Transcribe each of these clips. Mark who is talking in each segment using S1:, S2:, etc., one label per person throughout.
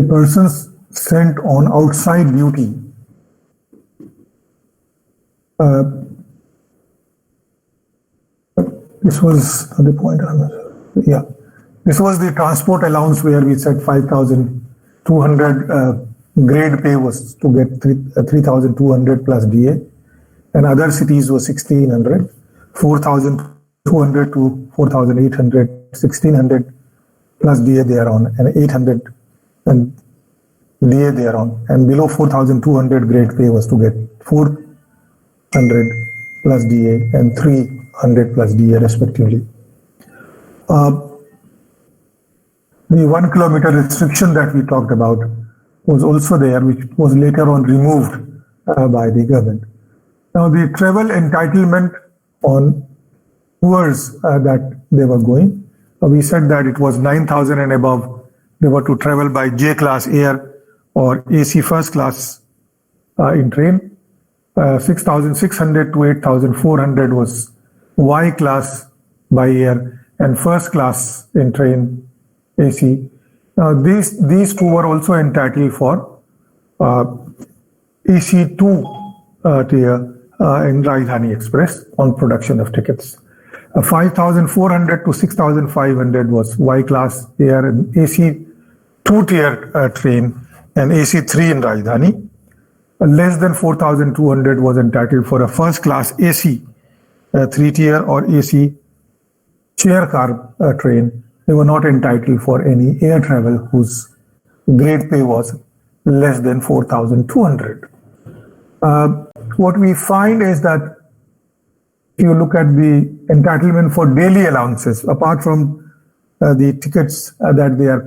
S1: the persons sent on outside duty this was the point. Yeah, this was the transport allowance where we said 5,200 grade pay was to get 3,200 plus DA, and other cities was 1,600, 4,200 to 4,800, 1,600 plus DA they are on, and 800 and DA they are on, and below 4,200 grade pay was to get 400 plus DA and 300 plus DA respectively. The 1 kilometer restriction that we talked about was also there, which was later on removed by the government. Now the travel entitlement on tours that they were going, we said that it was 9,000 and above, they were to travel by J class air or AC first class in train. 6,600 to 8,400 was Y class by air and first class in train AC. Now these two were also entitled for AC2 tier in Rajdhani Express on production of tickets. 5,400 to 6,500 was Y class air and AC2 tier train and AC3 in Rajdhani. Less than 4,200 was entitled for a first class AC 3 tier or AC chair car train. They were not entitled for any air travel whose grade pay was less than 4,200. What we find is that if you look at the entitlement for daily allowances, apart from the tickets that they are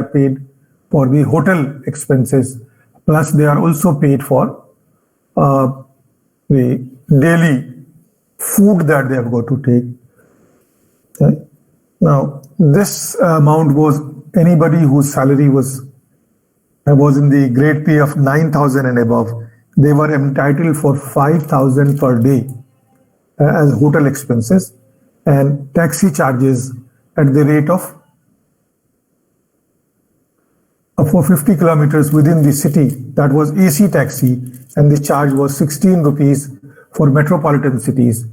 S1: paid for the hotel expenses, plus they are also paid for the daily food that they have got to take. Okay. Now, this amount was anybody whose salary was in the grade pay of 9,000 and above, they were entitled for 5,000 per day as hotel expenses and taxi charges at the rate of for 50 kilometers within the city. That was AC taxi, and the charge was 16 rupees for metropolitan cities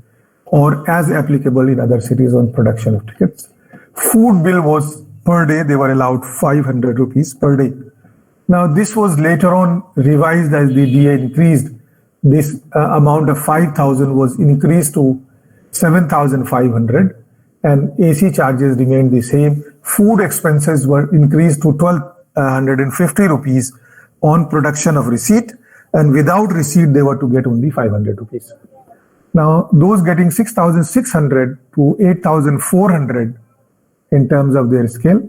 S1: or as applicable in other cities on production of tickets. Food bill was per day, they were allowed 500 rupees per day. Now this was later on revised as the DA increased. This amount of 5,000 was increased to 7,500 and AC charges remained the same. Food expenses were increased to 1,250 rupees on production of receipt, and without receipt they were to get only 500 rupees. Now those getting 6,600 to 8,400 in terms of their scale,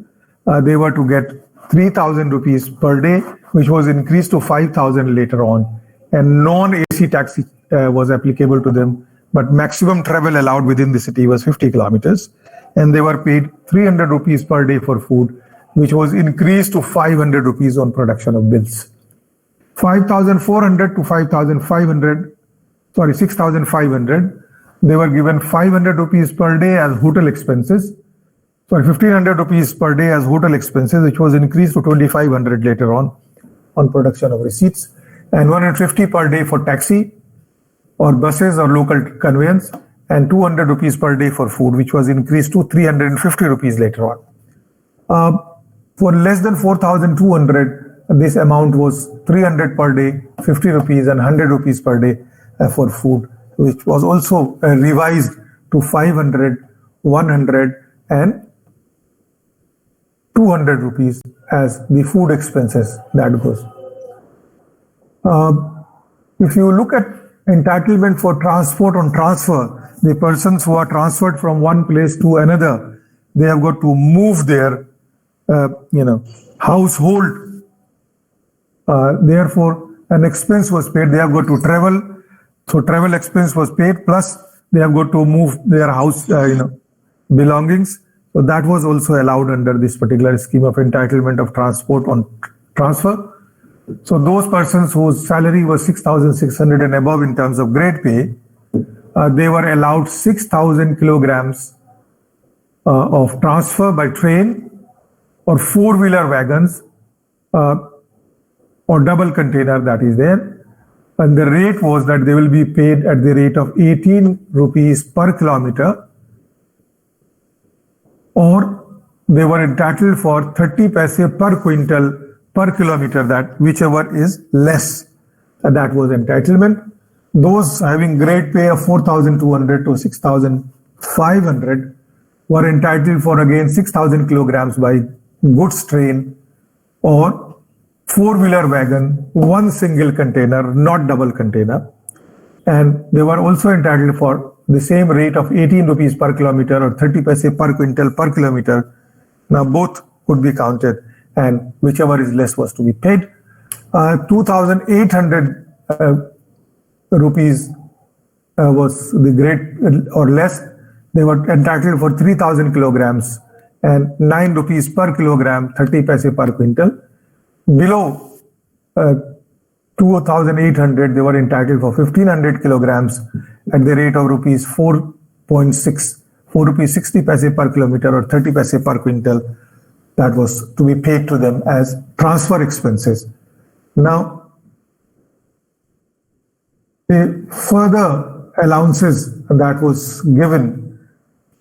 S1: they were to get 3,000 rupees per day, which was increased to 5,000 later on, and non-AC taxi was applicable to them, but maximum travel allowed within the city was 50 kilometers, and they were paid 300 rupees per day for food, which was increased to 500 rupees on production of bills. 5,400 to 6,500, they were given 500 rupees per day as hotel expenses. 1,500 rupees per day as hotel expenses, which was increased to 2,500 later on production of receipts, and 150 per day for taxi or buses or local conveyance, and 200 rupees per day for food, which was increased to 350 rupees later on. For less than 4,200, this amount was 300 per day, 50 rupees and 100 rupees per day for food, which was also revised to 500, 100 and 200 rupees as the food expenses that goes. If you look at entitlement for transport on transfer, the persons who are transferred from one place to another, they have got to move their household. Therefore, an expense was paid. They have got to travel, so travel expense was paid. Plus, they have got to move their house, belongings. So that was also allowed under this particular scheme of entitlement of transport on transfer. So those persons whose salary was 6,600 and above in terms of grade pay, they were allowed 6,000 kilograms of transfer by train or four-wheeler wagons or double container that is there. And the rate was that they will be paid at the rate of 18 rupees per kilometer, or they were entitled for 30 paise per quintal per kilometer, that whichever is less, that was entitlement. Those having grade pay of 4,200 to 6,500 were entitled for again 6,000 kilograms by goods train or four-wheeler wagon, one single container, not double container. And they were also entitled for the same rate of 18 rupees per kilometer or 30 paise per quintal per kilometer. Now both could be counted, and whichever is less was to be paid. 2,800 rupees was the grade or less. They were entitled for 3,000 kilograms and 9 rupees per kilogram, 30 paise per quintal. Below 2,800, they were entitled for 1,500 kilograms at the rate of rupees 4.6, 4 rupees 60 paise per kilometer or 30 paise per quintal. That was to be paid to them as transfer expenses. Now, the further allowances that was given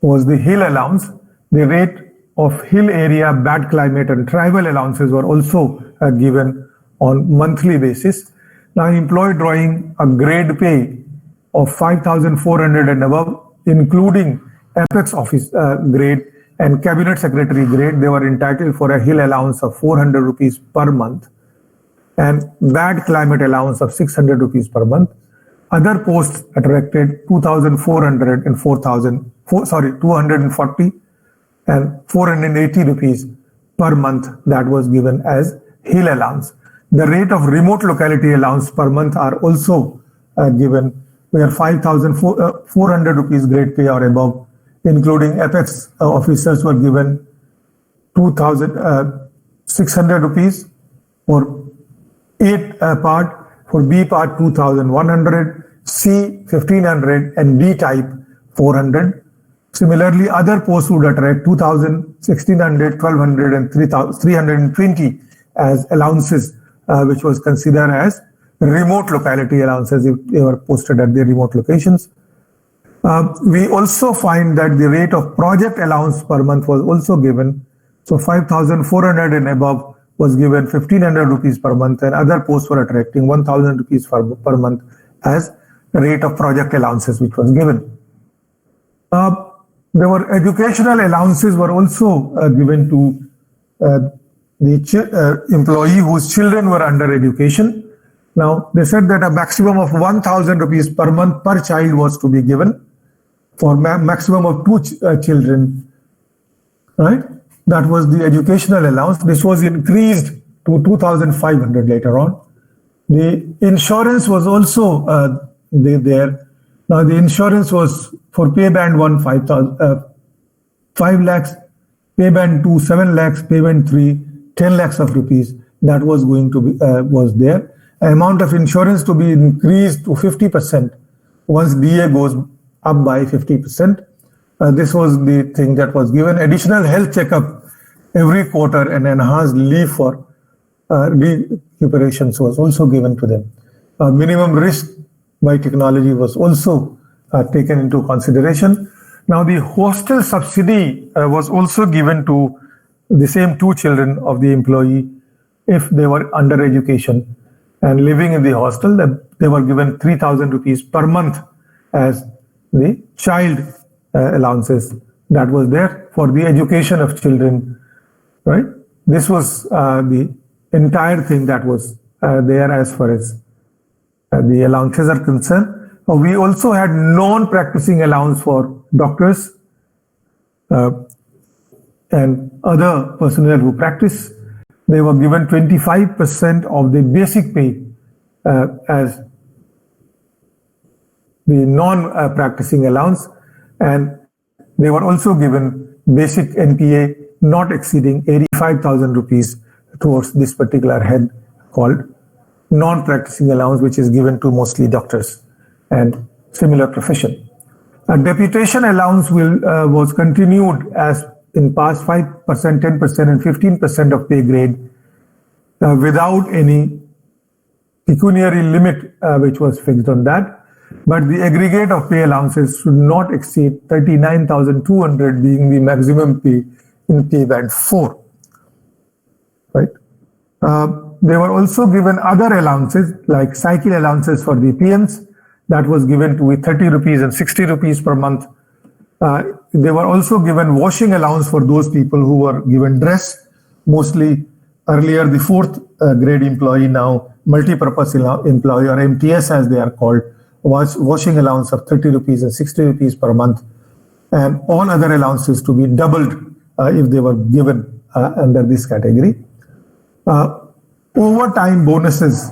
S1: was the hill allowance. The rate of hill area, bad climate and tribal allowances were also given on monthly basis. Now, employee drawing a grade pay of 5,400 and above, including apex office grade and cabinet secretary grade, they were entitled for a hill allowance of 400 rupees per month and bad climate allowance of 600 rupees per month. Other posts attracted 2,400 and 240 and 480 rupees per month that was given as hill allowance. The rate of remote locality allowance per month are also given, where 5,400 rupees grade pay or above, including apex officers, were given 2,600 rupees for A part, for B part 2,100, C 1,500 and D type 400. Similarly, other posts would attract 2,000, 1,600, 1,200 and 320 as allowances, which was considered as remote locality allowances if they were posted at the remote locations. We also find that the rate of project allowance per month was also given. So 5,400 and above was given 1,500 rupees per month, and other posts were attracting 1,000 rupees per month as rate of project allowances which was given. There were educational allowances were also given to the employee whose children were under education. Now, they said that a maximum of 1,000 rupees per month per child was to be given for maximum of 2 children, right? That was the educational allowance. This was increased to 2,500 later on. The insurance was also there. Now, the insurance was for pay band 1, 5 lakhs, pay band 2, 7 lakhs, pay band 3, 10 lakhs of rupees. That was going to be, was there. Amount of insurance to be increased to 50% once DA goes up by 50%. This was the thing that was given. Additional health checkup every quarter and enhanced leave for recuperations was also given to them. Minimum risk by technology was also taken into consideration. Now, the hostel subsidy was also given to the same 2 children of the employee if they were under education and living in the hostel. They were given 3,000 rupees per month as the child allowances that was there for the education of children, right? This was the entire thing that was there as far as the allowances are concerned. We also had non-practicing allowance for doctors and other personnel who practice. They were given 25% of the basic pay as the non-practicing allowance, and they were also given basic NPA not exceeding 85,000 rupees towards this particular head called non-practicing allowance, which is given to mostly doctors and similar profession. A deputation allowance was continued as in past 5%, 10% and 15% of pay grade without any pecuniary limit which was fixed on that. But the aggregate of pay allowances should not exceed 39,200, being the maximum pay in pay band 4. Right? They were also given other allowances like cycle allowances for the PMs. That was given to be 30 rupees and 60 rupees per month. They were also given washing allowance for those people who were given dress, mostly earlier the fourth grade employee, now multi-purpose employee, or MTS as they are called, was washing allowance of 30 rupees and 60 rupees per month, and all other allowances to be doubled if they were given under this category. Overtime bonuses.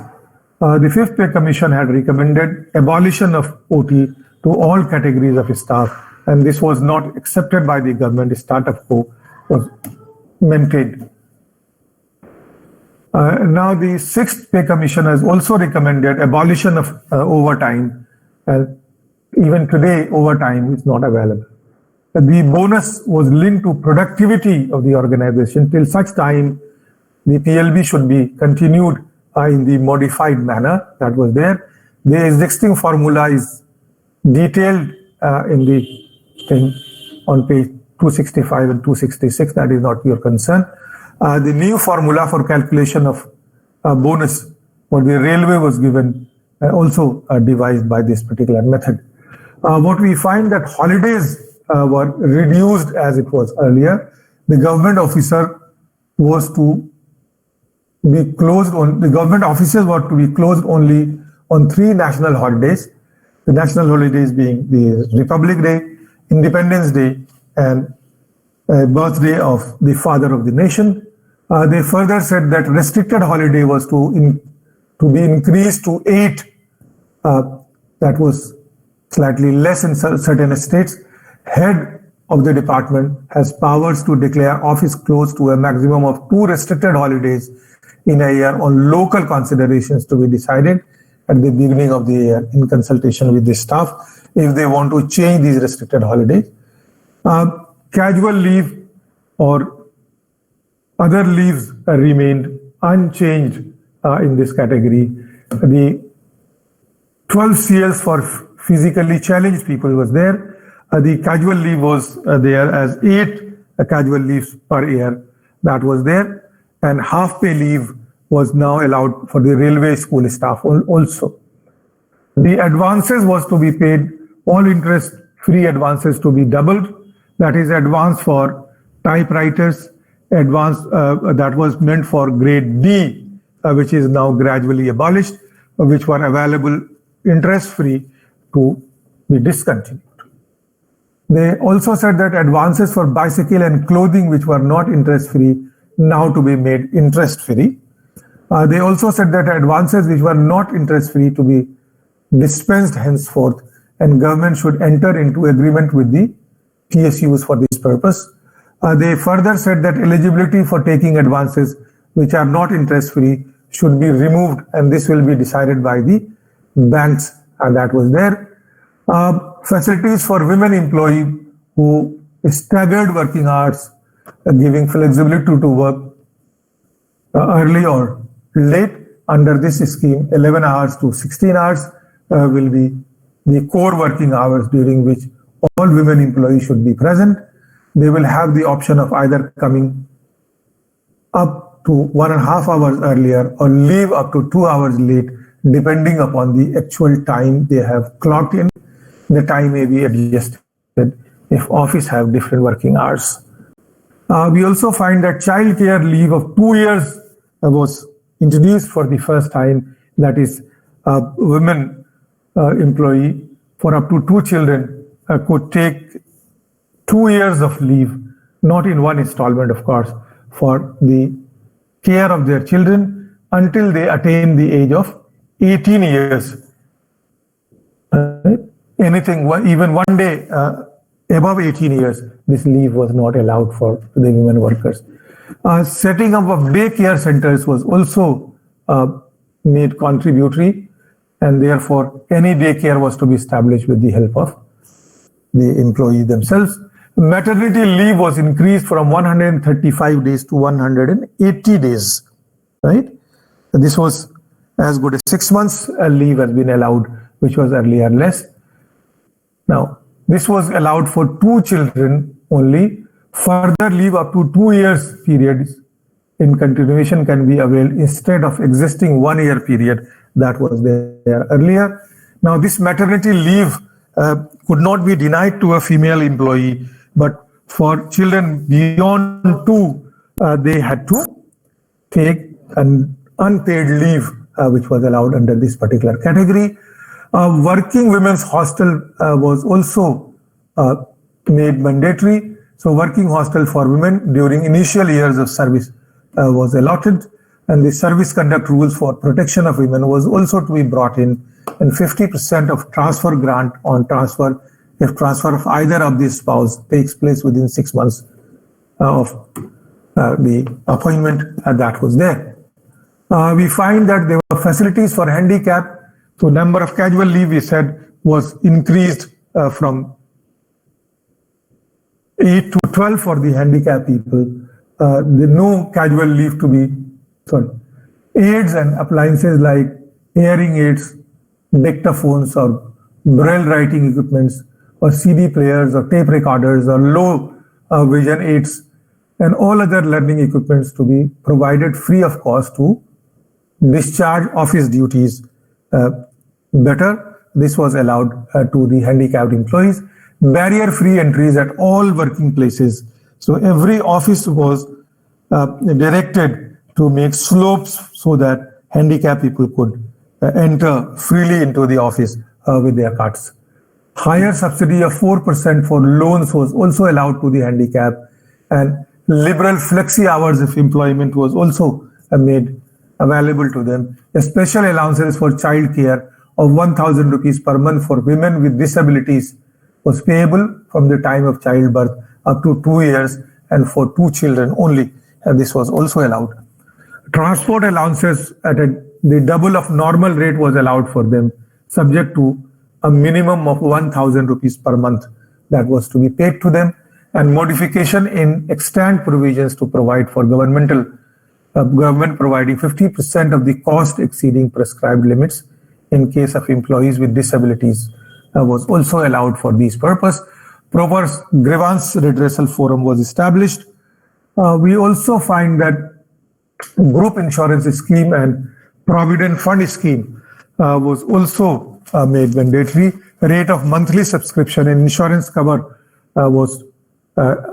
S1: The Fifth Pay Commission had recommended abolition of OT to all categories of staff, and this was not accepted by the government. The status quo was maintained. Now, the Sixth Pay Commission has also recommended abolition of overtime. Even today, overtime is not available. The bonus was linked to productivity of the organization. Till such time, the PLB should be continued in the modified manner that was there. The existing formula is detailed in the thing on page 265 and 266. That is not your concern. The new formula for calculation of bonus for the railway was given, also devised by this particular method. What we find that holidays were reduced as it was earlier. The government officer was to be closed on, the government offices were to be closed only on 3 national holidays. The national holidays being the Republic Day, Independence Day, and birthday of the father of the nation. They further said that restricted holiday was to be increased to 8. That was slightly less in certain states. Head of the department has powers to declare office closed to a maximum of 2 restricted holidays in a year on local considerations to be decided at the beginning of the year in consultation with the staff if they want to change these restricted holidays. Casual leave or other leaves remained unchanged in this category. The 12 CLs for physically challenged people was there. The casual leave was there as 8 casual leaves per year. That was there. And half pay leave was now allowed for the railway school staff also. The advances was to be paid, all interest free advances to be doubled. That is advance for typewriters, advance that was meant for grade D, which is now gradually abolished, which were available interest free to be discontinued. They also said that advances for bicycle and clothing which were not interest free now to be made interest free. They also said that advances which were not interest free to be dispensed henceforth, and government should enter into agreement with the PSUs for this purpose. They further said that eligibility for taking advances which are not interest free should be removed, and this will be decided by the banks, and that was there. Facilities for women employees who staggered working hours, giving flexibility to work early or late. Under this scheme, 11 hours to 16 hours will be the core working hours during which all women employees should be present. They will have the option of either coming up to 1.5 hours earlier or leave up to 2 hours late, depending upon the actual time they have clocked in. The time may be adjusted if office have different working hours. We also find that child care leave of 2 years was introduced for the first time. That is, women employee for up to 2 children could take 2 years of leave, not in one installment, of course, for the care of their children until they attain the age of 18 years. Anything, even 1 day above 18 years, this leave was not allowed for the women workers. Setting up of daycare centers was also made contributory, and therefore any daycare was to be established with the help of the employee themselves. Maternity leave was increased from 135 days to 180 days, right? This was as good as 6 months leave has been allowed, which was earlier less. Now, this was allowed for 2 children only. Further leave up to 2 years periods in continuation can be availed instead of existing 1 year period that was there earlier. Now, this maternity leave could not be denied to a female employee, but for children beyond 2, they had to take an unpaid leave, which was allowed under this particular category. Working women's hostel was also made mandatory. So working hostel for women during initial years of service was allotted, and the service conduct rules for protection of women was also to be brought in, and 50% of transfer grant on transfer if transfer of either of these spouse takes place within 6 months of the appointment that was there. We find that there were facilities for handicap. So number of casual leave, we said, was increased from 8 to 12 for the handicapped people. No casual leave to be, aids and appliances like hearing aids, dictaphones or braille writing equipments or CD players or tape recorders or low vision aids and all other learning equipments to be provided free of cost to discharge office duties better. This was allowed to the handicapped employees. Barrier-free entries at all working places. So every office was directed to make slopes so that handicapped people could enter freely into the office with their carts. Higher subsidy of 4% for loans was also allowed to the handicapped, and liberal flexi hours of employment was also made available to them. Special allowances for child care of 1,000 rupees per month for women with disabilities was payable from the time of childbirth up to 2 years and for 2 children only. And this was also allowed. Transport allowances at the double of normal rate was allowed for them, subject to a minimum of 1,000 rupees per month that was to be paid to them, and modification in extant provisions to provide for government providing 50% of the cost exceeding prescribed limits in case of employees with disabilities was also allowed for this purpose. Proper grievance redressal forum was established. We also find that group insurance scheme and provident fund scheme was also made mandatory. Rate of monthly subscription and insurance cover was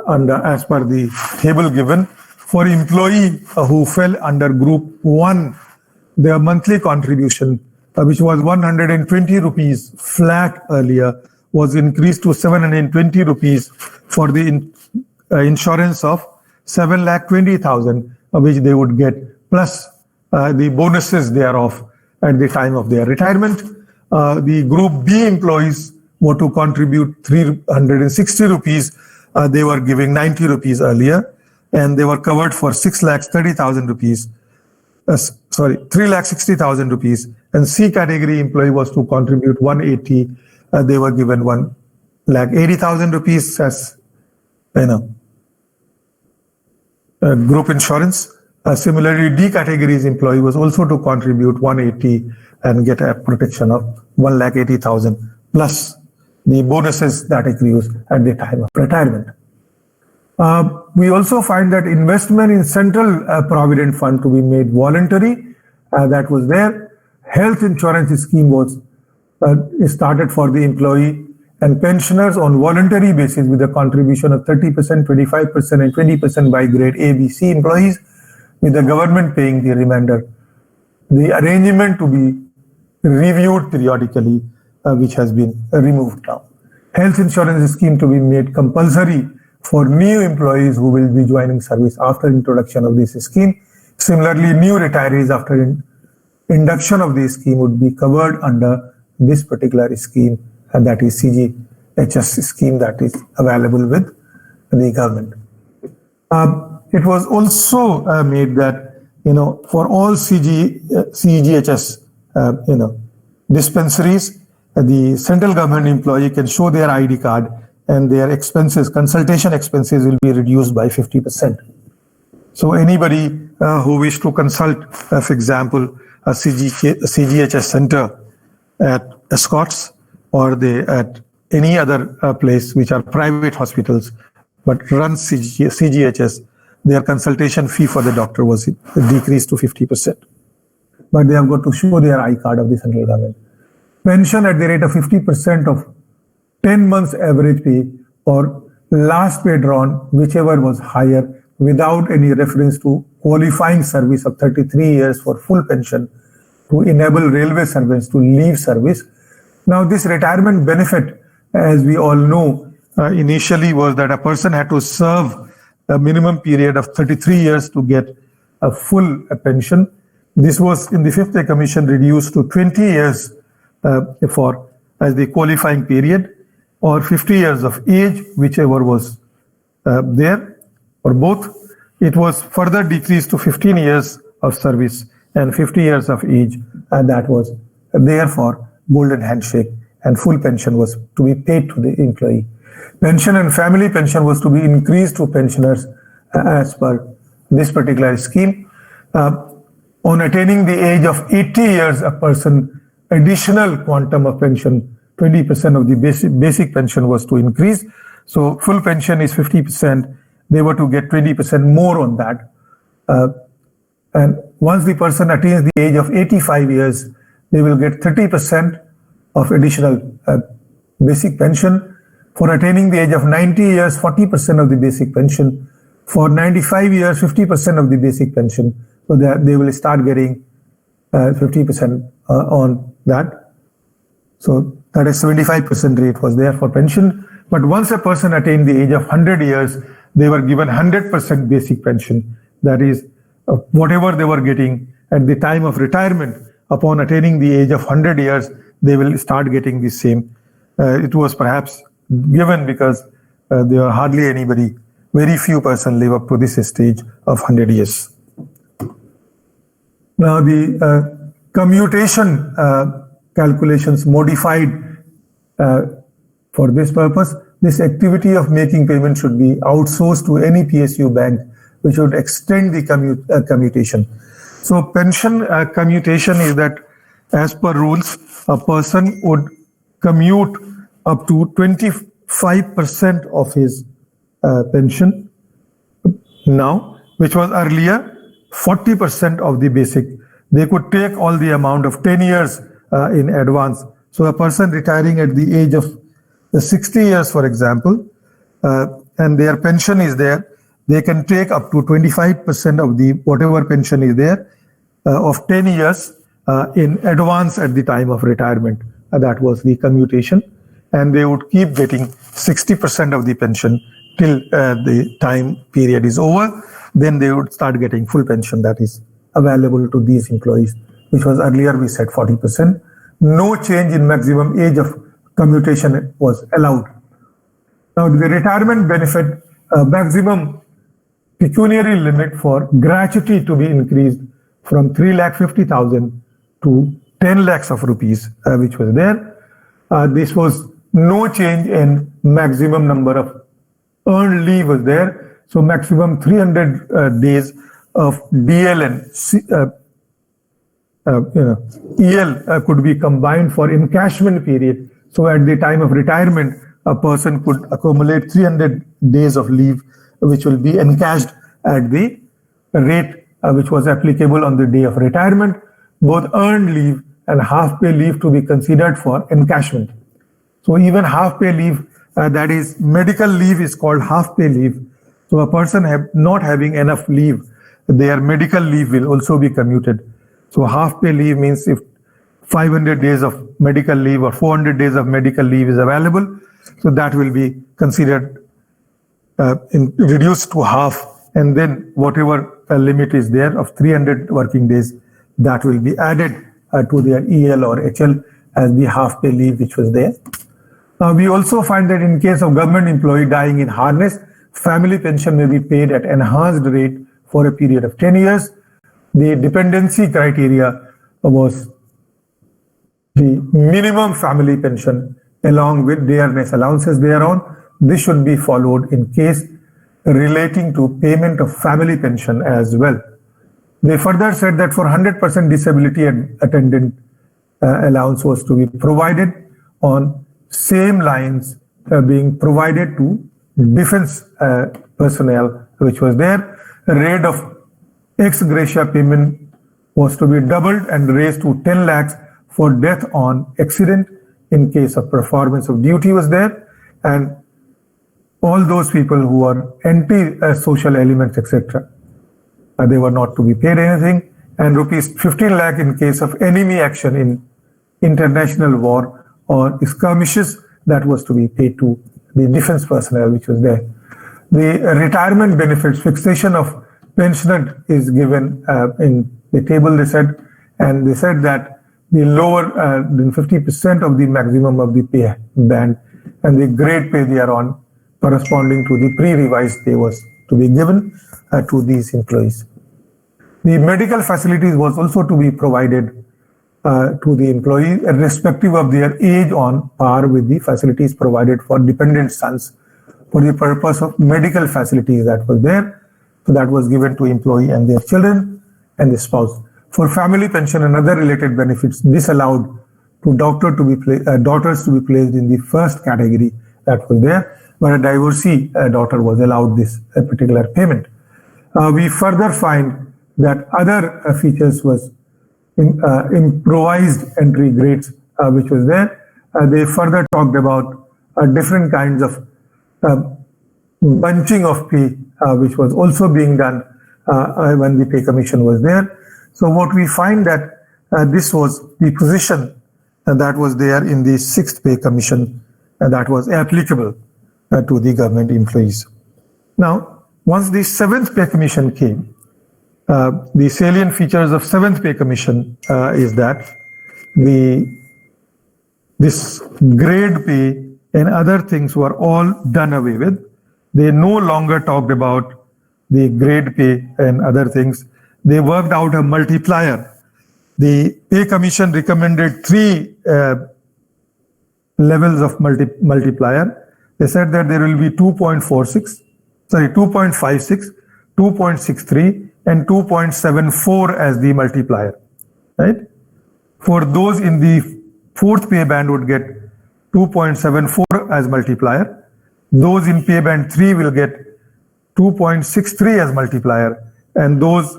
S1: under as per the table given. For employee who fell under group 1, their monthly contribution, which was 120 rupees flat earlier, was increased to 720 rupees for the insurance of 7,20,000, which they would get, plus the bonuses thereof at the time of their retirement. The group B employees were to contribute 360 rupees. They were giving 90 rupees earlier, and they were covered for 6,30,000 rupees. 3,60,000 rupees. And C category employee was to contribute 180. They were given 1,80,000 rupees as group insurance. Similarly, D category's employee was also to contribute 180 and get a protection of 1,80,000 plus the bonuses that accrues at the time of retirement. We also find that investment in central provident fund to be made voluntary. That was there. Health insurance scheme was started for the employee and pensioners on voluntary basis with a contribution of 30%, 25%, and 20% by grade A, B, C employees, with the government paying the remainder. The arrangement to be reviewed periodically, which has been removed now. Health insurance scheme to be made compulsory for new employees who will be joining service after introduction of this scheme. Similarly, new retirees after induction of this scheme would be covered under this particular scheme, and that is CGHS scheme that is available with the government. It was also made that, for all CGHS, dispensaries, the central government employee can show their ID card and their expenses, consultation expenses will be reduced by 50%. So anybody who wish to consult, for example, a CGHS center at Scots or at any other place which are private hospitals but run CGHS, their consultation fee for the doctor was decreased to 50%. But they have got to show their I card of the central government. Pension at the rate of 50% of 10 months average pay or last pay drawn, whichever was higher, without any reference to qualifying service of 33 years for full pension to enable railway servants to leave service. Now, this retirement benefit, as we all know, initially was that a person had to serve a minimum period of 33 years to get a full pension. This was in the Fifth Pay Commission reduced to 20 years as the qualifying period, or 50 years of age, whichever was there, or both. It was further decreased to 15 years of service and 50 years of age, and that was therefore golden handshake, and full pension was to be paid to the employee. Pension and family pension was to be increased to pensioners as per this particular scheme. On attaining the age of 80 years, a person additional quantum of pension, 20% of the basic pension was to increase. So full pension is 50%. They were to get 20% more on that. And once the person attains the age of 85 years, they will get 30% of additional basic pension. For attaining the age of 90 years, 40% of the basic pension. For 95 years, 50% of the basic pension. So that they will start getting 50% on that. So that is 75% rate was there for pension. But once a person attained the age of 100 years, they were given 100% basic pension. That is, whatever they were getting at the time of retirement, upon attaining the age of 100 years, they will start getting the same. It was perhaps given because there are hardly anybody, very few persons live up to this stage of 100 years. Now the commutation calculations modified for this purpose. This activity of making payment should be outsourced to any PSU bank, which would extend the commutation. So pension commutation is that as per rules, a person would commute up to 25% of his pension now, which was earlier 40% of the basic. They could take all the amount of 10 years in advance. So a person retiring at the age of 60 years, for example, and their pension is there, they can take up to 25% of the whatever pension is there of 10 years in advance at the time of retirement. That was the commutation. And they would keep getting 60% of the pension till the time period is over. Then they would start getting full pension that is available to these employees, which was earlier we said 40%. No change in maximum age of commutation was allowed. Now the retirement benefit maximum pecuniary limit for gratuity to be increased from 3,50,000 to 10 lakhs of rupees, which was there. This was no change in maximum number of earned leave was there. So maximum 300 days of DL and EL could be combined for encashment period. So at the time of retirement, a person could accumulate 300 days of leave, which will be encashed at the rate which was applicable on the day of retirement. Both earned leave and half pay leave to be considered for encashment. So even half pay leave, that is medical leave, is called half pay leave. So a person not having enough leave, their medical leave will also be commuted. So half pay leave means if 500 days of medical leave or 400 days of medical leave is available, so that will be considered reduced to half, and then whatever limit is there of 300 working days, that will be added to their EL or HL as the half pay leave which was there. We also find that in case of government employee dying in harness, family pension may be paid at enhanced rate for a period of 10 years. The dependency criteria was the minimum family pension along with dearness allowances thereon. This should be followed in case relating to payment of family pension as well. They further said that for 100% disability attendant allowance was to be provided on same lines being provided to defense personnel, which was there. The rate of ex gratia payment was to be doubled and raised to 10 lakhs for death on accident in case of performance of duty was there. And all those people who are anti-social elements, etc., they were not to be paid anything. And rupees 15 lakh in case of enemy action in international war or skirmishes, that was to be paid to the defense personnel which was there. The retirement benefits, fixation of pensioner is given in the table, they said, and they said that the lower than 50% of the maximum of the pay band and the grade pay they are on corresponding to the pre-revised pay was to be given to these employees. The medical facilities was also to be provided to the employee irrespective of their age on par with the facilities provided for dependent sons for the purpose of medical facilities that was there. So that was given to employee and their children and the spouse. For family pension and other related benefits, disallowed to daughters to be placed in the first category that was there, but a divorcee daughter was allowed this particular payment. We further find that other features was improvised entry grades which was there. They further talked about different kinds of bunching of pay which was also being done when the pay commission was there. So what we find that this was the position that was there in the 6th pay commission that was applicable to the government employees. Now, once the 7th pay commission came, the salient features of 7th pay commission is that this grade pay and other things were all done away with. They no longer talked about the grade pay and other things. They worked out a multiplier. The pay commission recommended 3 levels of multiplier. They said that there will be 2.56, 2.63, and 2.74 as the multiplier, right? For those in the 4th pay band would get 2.74 as multiplier. Those in pay band 3 will get 2.63 as multiplier, and those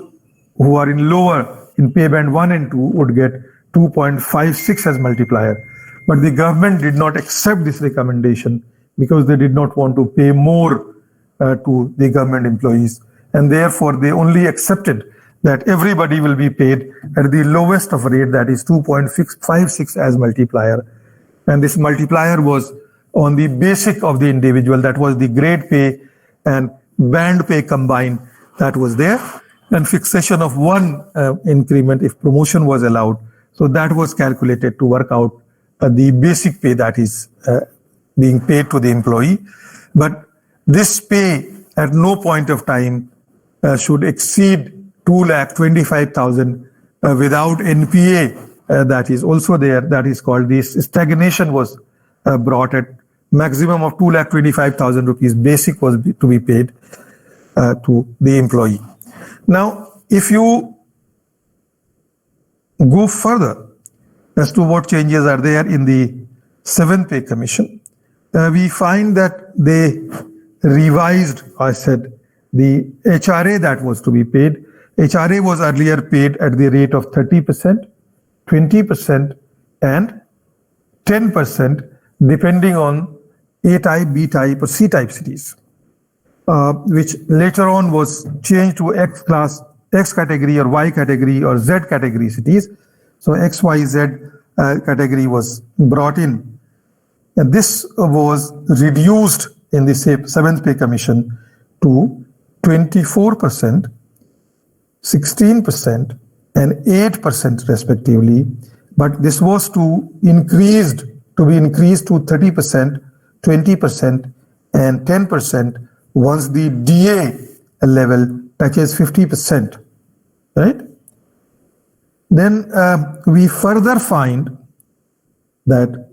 S1: who are in lower in pay band 1 and 2 would get 2.56 as multiplier. But the government did not accept this recommendation because they did not want to pay more to the government employees. And therefore, they only accepted that everybody will be paid at the lowest of rate, that is 2.56 as multiplier. And this multiplier was on the basic of the individual, that was the grade pay and band pay combined that was there, and fixation of 1 increment if promotion was allowed. So that was calculated to work out the basic pay that is being paid to the employee. But this pay at no point of time should exceed 2,25,000 without NPA that is also there, that is called this stagnation was brought at maximum of 2,25,000 rupees basic was to be paid to the employee. Now, if you go further as to what changes are there in the 7th pay commission, we find that they revised, I said, the HRA that was to be paid. HRA was earlier paid at the rate of 30%, 20%, and 10%, depending on A-type, B-type, or C-type cities, which later on was changed to X class, X category, or Y category, or Z category cities. So X, Y, Z category was brought in. And this was reduced in the 7th pay commission to 24%, 16%, and 8% respectively. But this was to be increased to 30%, 20%, and 10% once the DA level touches 50%, right? Then we further find that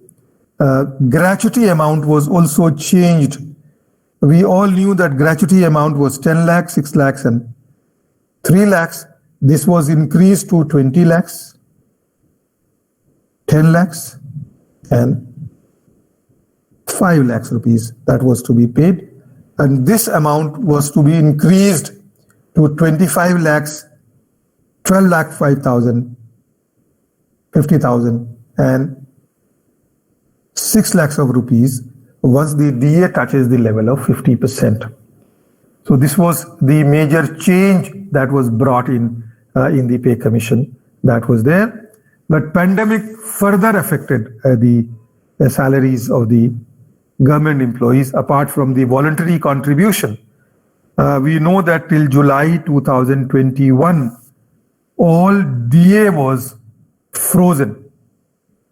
S1: gratuity amount was also changed we all knew that gratuity amount was 10 lakhs, 6 lakhs, and 3 lakhs. This was increased to 20 lakhs, 10 lakhs, and 5 lakhs rupees that was to be paid. And this amount was to be increased to 25 lakhs, 12 lakh 5,000, 50,000, and 6 lakhs of rupees once the DA touches the level of 50%. So this was the major change that was brought in the pay commission that was there. But pandemic further affected the salaries of the government employees apart from the voluntary contribution. We know that till July 2021, all DA was frozen.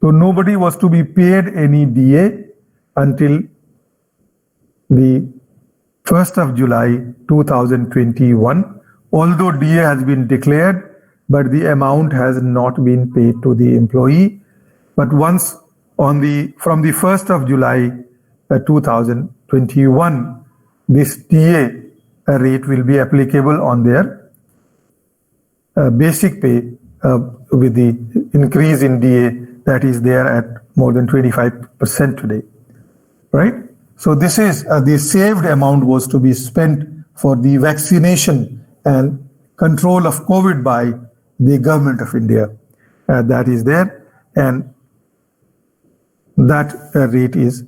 S1: So nobody was to be paid any DA until the 1st of July 2021, although DA has been declared, but the amount has not been paid to the employee. But once from the 1st of July 2021, this DA rate will be applicable on their basic pay with the increase in DA that is there at more than 25% today, right? So this is the saved amount was to be spent for the vaccination and control of COVID by the government of India. That is there, and that rate is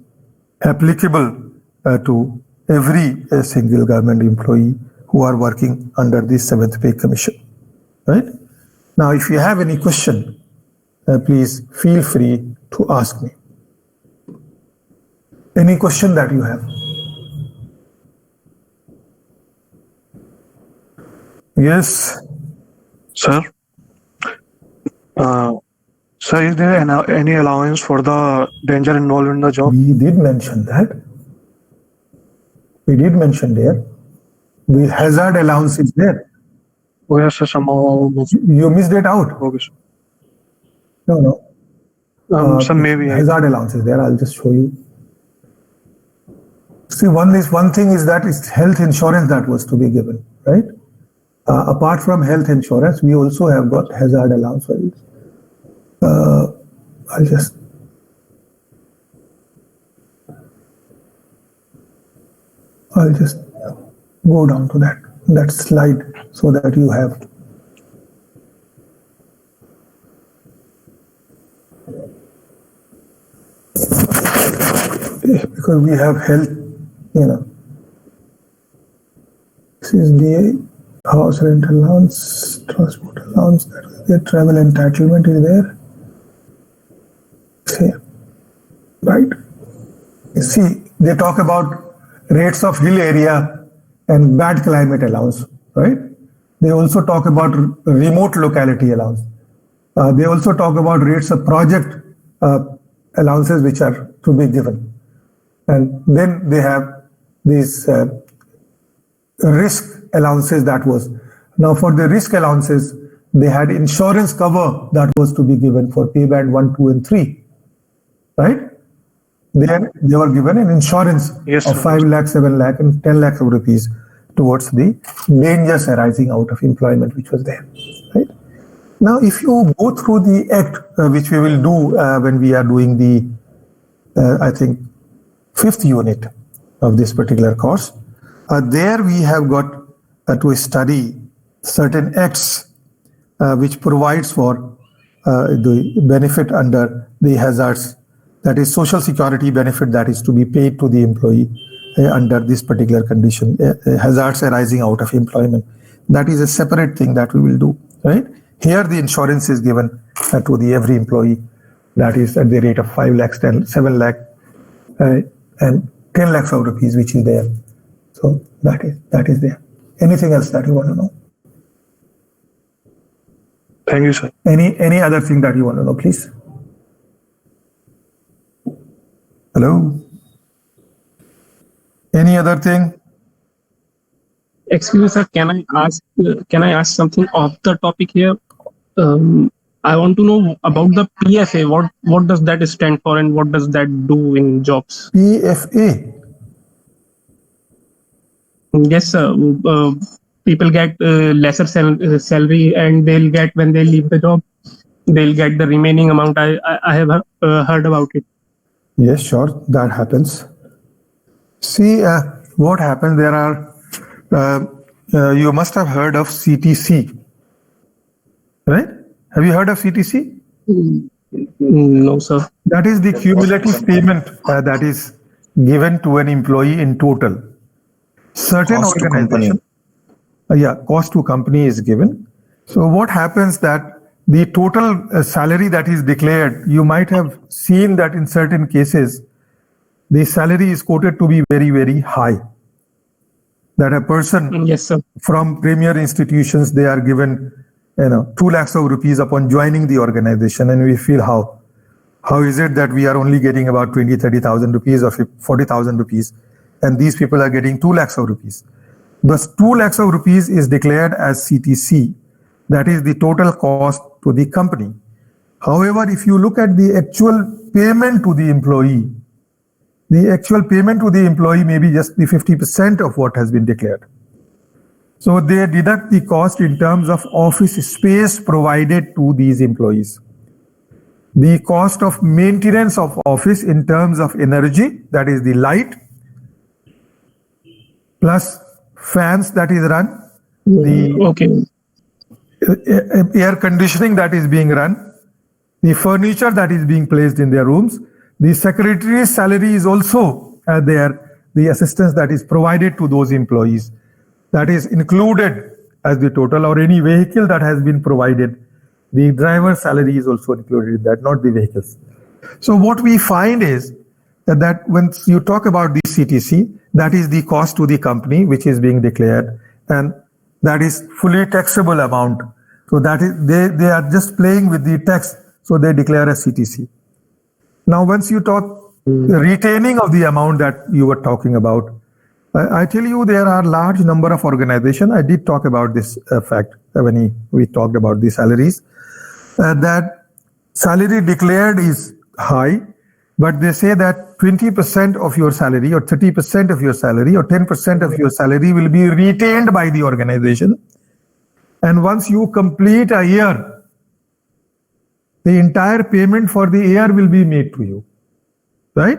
S1: applicable to every single government employee who are working under the 7th Pay Commission, right? Now, if you have any question, please feel free to ask me. Any question that you have? Yes.
S2: Sir, sir, is there any allowance for the danger involved in the job?
S1: We did mention that. We did mention there. The hazard allowance is there.
S2: Oh, yes, sir, somehow.
S1: You missed it out.
S2: Okay, sir.
S1: No.
S2: Sir, maybe.
S1: Hazard allowance is there. I'll just show you. See, one thing is that it's health insurance that was to be given, right? Apart from health insurance, we also have got hazard allowance. I'll just go down to that slide so that you have. Because we have health, this is DA, house rent allowance, transport allowance, that is there, travel entitlement is there. See, right? See, they talk about rates of hill area and bad climate allowance, right? They also talk about remote locality allowance. They also talk about rates of project allowances which are to be given. And then they have these risk allowances that was. Now for the risk allowances, they had insurance cover that was to be given for pay band 1, 2, and 3, right? Then they were given an insurance of 5 lakh, 7 lakh, and 10 lakhs of rupees towards the dangers arising out of employment, which was there, right? Now, if you go through the act, which we will do when we are doing the, I think, 5th unit of this particular course, there we have got to study certain acts which provides for the benefit under the hazards, that is social security benefit that is to be paid to the employee under this particular condition, hazards arising out of employment. That is a separate thing that we will do, right? Here the insurance is given to the every employee, that is at the rate of 5 lakhs, 7 lakh, and 10 lakhs of rupees, which is there. So that is there. Anything else that you want to know?
S2: Thank you, sir.
S1: Any other thing that you want to know, please? Hello? Any other thing?
S3: Excuse me, sir. Can I ask something off the topic here? I want to know about the PFA. What does that stand for, and what does that do in jobs?
S1: PFA.
S3: Yes, sir. People get lesser salary, and they'll get when they leave the job, they'll get the remaining amount. I have heard about it.
S1: Yes, sure, that happens. See, what happens, there are, you must have heard of CTC, right? Have you heard of CTC?
S3: No, sir.
S1: That is the cumulative payment that is given to an employee in total. Certain
S4: Cost to company.
S1: organization, yeah, cost to company is given. So what happens that the total salary that is declared, you might have seen that in certain cases, the salary is quoted to be very, very high. That a person
S3: Yes, sir.
S1: from premier institutions, they are given, 2 lakhs of rupees upon joining the organization, and we feel how is it that we are only getting about 20,000-30,000 rupees or 40,000 rupees, and these people are getting 2 lakhs of rupees. Thus 2 lakhs of rupees is declared as CTC, that is the total cost to the company. However, if you look at the actual payment to the employee, the actual payment to the employee may be just the 50% of what has been declared. So they deduct the cost in terms of office space provided to these employees. The cost of maintenance of office in terms of energy, that is the light, plus fans that is run, the
S3: Okay.
S1: air conditioning that is being run, the furniture that is being placed in their rooms, the secretary's salary is also there, the assistance that is provided to those employees, that is included as the total, or any vehicle that has been provided. The driver's salary is also included in that, not the vehicles. So what we find is that when you talk about the CTC, that is the cost to the company which is being declared, and that is fully taxable amount. So that is, they are just playing with the tax, so they declare a CTC. Now, once you talk the retaining of the amount that you were talking about, I tell you there are large number of organizations. I did talk about this fact when we talked about the salaries, that salary declared is high, but they say that 20% of your salary or 30% of your salary or 10% of your salary will be retained by the organization. And once you complete a year, the entire payment for the year will be made to you, right?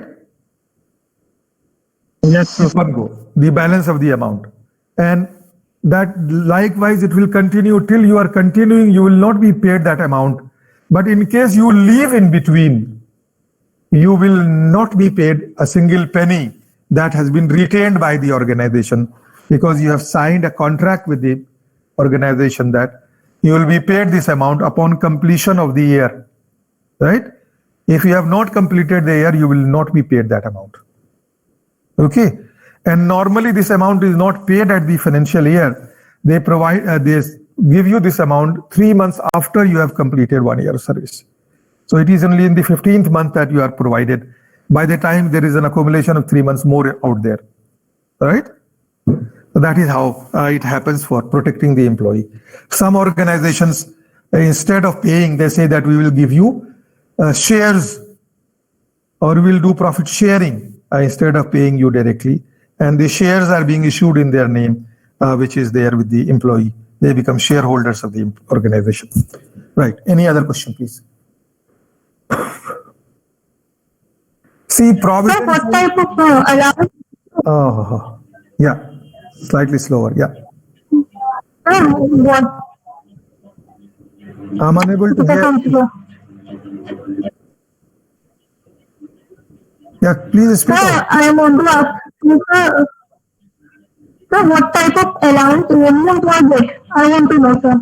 S3: Yes, sir.
S1: One go, the balance of the amount. And that likewise, it will continue till you are continuing, you will not be paid that amount. But in case you leave in between, you will not be paid a single penny that has been retained by the organization, because you have signed a contract with the organization that you will be paid this amount upon completion of the year, right? If you have not completed the year, you will not be paid that amount. Okay. And normally this amount is not paid at the financial year. They provide, they give you this amount 3 months after you have completed 1 year of service. So it is only in the 15th month that you are provided. By the time there is an accumulation of 3 months more out there, right? So that is how it happens for protecting the employee. Some organizations, instead of paying, they say that we will give you shares, or we will do profit sharing instead of paying you directly. And the shares are being issued in their name, which is there with the employee. They become shareholders of the organization. Right. Any other question, please? See,
S5: Sir,
S1: provident.
S5: what type of allowance?
S1: Oh, yeah. Slightly slower. Yeah.
S5: What?
S1: I'm unable to hear. Yeah, please speak
S5: Sir,
S1: out.
S5: I want to ask you, sir, what type of allowance women was it? I want to know, sir.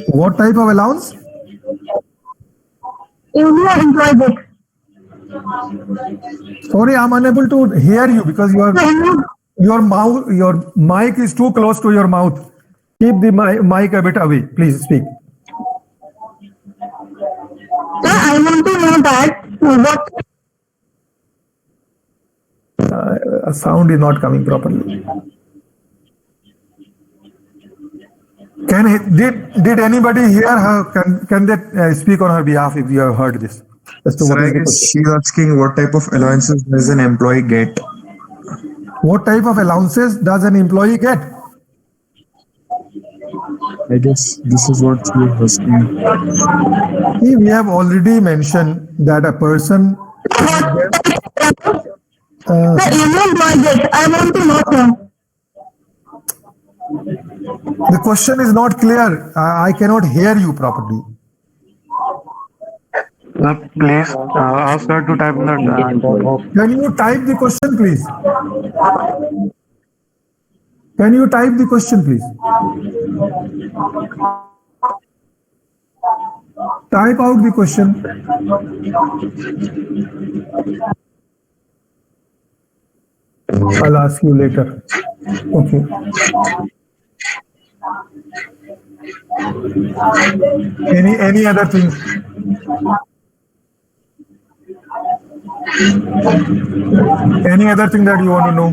S1: What type of allowance?
S5: India employed it.
S1: Sorry, I'm unable to hear you because your mouth, your mic is too close to your mouth. Keep the mic a bit away. Please speak.
S5: Sir, I want to know that what
S1: Sound is not coming properly. Did anybody hear her? Can they speak on her behalf if you have heard this? As to
S4: Sir,
S1: what is
S4: I
S1: the
S4: guess
S1: question?
S4: she's asking what type of allowances does an employee get?
S1: What type of allowances does an employee get?
S4: I guess this is what you were saying.
S1: See, we have already mentioned that a person
S5: The Indian budget, I want to know, sir.
S1: the question is not clear. I cannot hear you properly.
S2: Please ask her to type in the
S1: Can you type the question, please? Can you type the question, please? Type out the question. I'll ask you later. Okay. Any other thing? Any other thing that you want to know?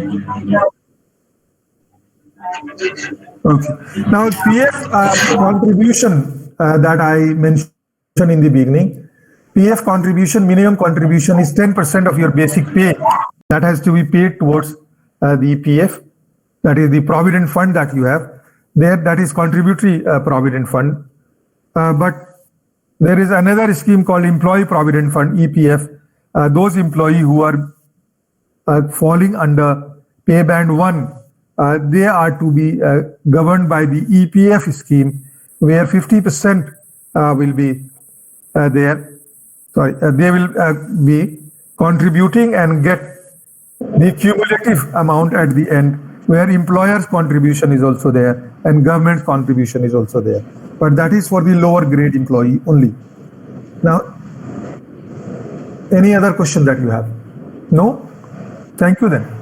S1: Okay. Now, PF contribution that I mentioned in the beginning, PF contribution, minimum contribution is 10% of your basic pay that has to be paid towards the PF, that is the provident fund that you have. There, that is contributory provident fund. But there is another scheme called Employee Provident Fund, EPF. Those employees who are falling under pay band 1, they are to be governed by the EPF scheme, where 50% will be there. Sorry, they will be contributing and get the cumulative amount at the end, where employer's contribution is also there and government's contribution is also there. But that is for the lower grade employee only. Now, any other question that you have? No? Thank you then.